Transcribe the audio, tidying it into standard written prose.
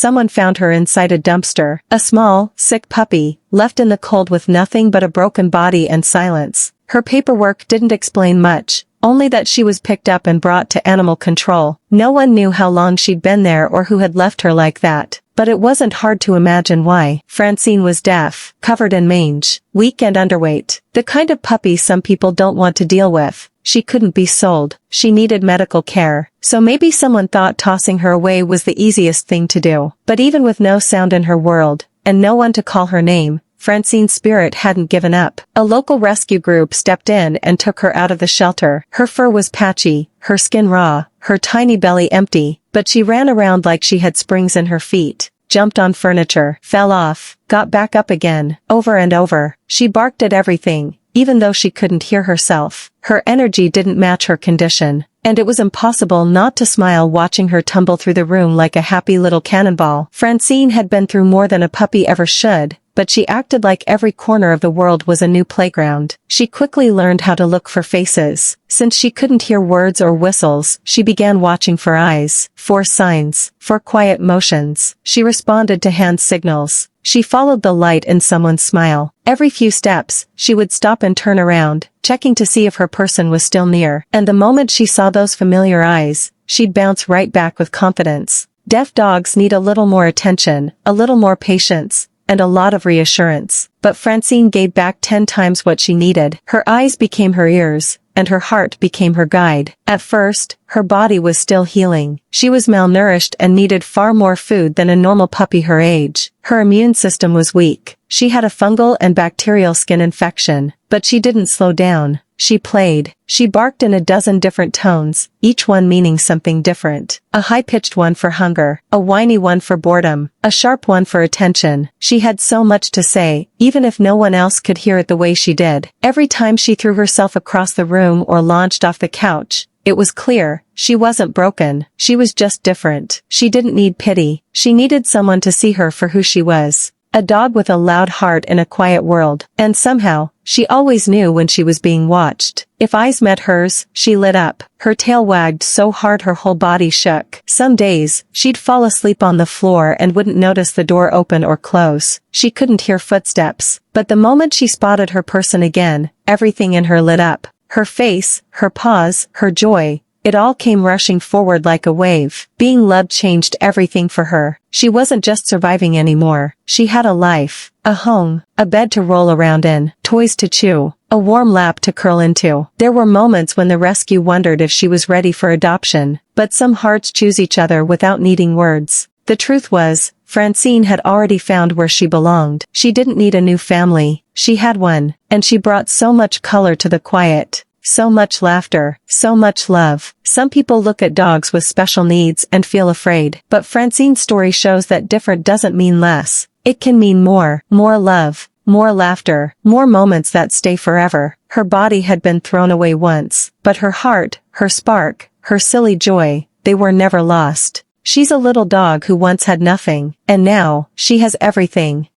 someone found her inside a dumpster, a small, sick puppy, left in the cold with nothing but a broken body and silence. Her paperwork didn't explain much, only that she was picked up and brought to animal control. No one knew how long she'd been there or who had left her like that, but it wasn't hard to imagine why. Francine was deaf, covered in mange, weak and underweight. The kind of puppy some people don't want to deal with. She couldn't be sold. She needed medical care. So maybe someone thought tossing her away was the easiest thing to do. But even with no sound in her world, and no one to call her name, Francine's spirit hadn't given up. A local rescue group stepped in and took her out of the shelter. Her fur was patchy, her skin raw, her tiny belly empty, but she ran around like she had springs in her feet, jumped on furniture, fell off, got back up again, over and over. She barked at everything, even though she couldn't hear herself. Her energy didn't match her condition, and it was impossible not to smile watching her tumble through the room like a happy little cannonball. Francine had been through more than a puppy ever should, but she acted like every corner of the world was a new playground. She quickly learned how to look for faces. Since she couldn't hear words or whistles, she began watching for eyes, for signs, for quiet motions. She responded to hand signals. She followed the light in someone's smile. Every few steps, she would stop and turn around, checking to see if her person was still near. And the moment she saw those familiar eyes, she'd bounce right back with confidence. Deaf dogs need a little more attention, a little more patience, and a lot of reassurance. But Francine gave back 10 times what she needed. Her eyes became her ears, and her heart became her guide. At first, her body was still healing. She was malnourished and needed far more food than a normal puppy her age. Her immune system was weak. She had a fungal and bacterial skin infection, but she didn't slow down. She played. She barked in a dozen different tones, each one meaning something different. A high-pitched one for hunger, a whiny one for boredom, a sharp one for attention. She had so much to say, even if no one else could hear it the way she did. Every time she threw herself across the room or launched off the couch, it was clear, she wasn't broken, she was just different. She didn't need pity, she needed someone to see her for who she was. A dog with a loud heart in a quiet world. And somehow, she always knew when she was being watched. If eyes met hers, she lit up. Her tail wagged so hard her whole body shook. Some days, she'd fall asleep on the floor and wouldn't notice the door open or close. She couldn't hear footsteps. But the moment she spotted her person again, everything in her lit up. Her face, her paws, her joy. It all came rushing forward like a wave. Being loved changed everything for her. She wasn't just surviving anymore. She had a life, a home, a bed to roll around in, toys to chew, a warm lap to curl into. There were moments when the rescue wondered if she was ready for adoption, but some hearts choose each other without needing words. The truth was, Francine had already found where she belonged. She didn't need a new family. She had one, and she brought so much color to the quiet. So much laughter, so much love. Some people look at dogs with special needs and feel afraid. But Francine's story shows that different doesn't mean less. It can mean more love, more laughter, more moments that stay forever. Her body had been thrown away once, but her heart, her spark, her silly joy, they were never lost. She's a little dog who once had nothing, and now, she has everything.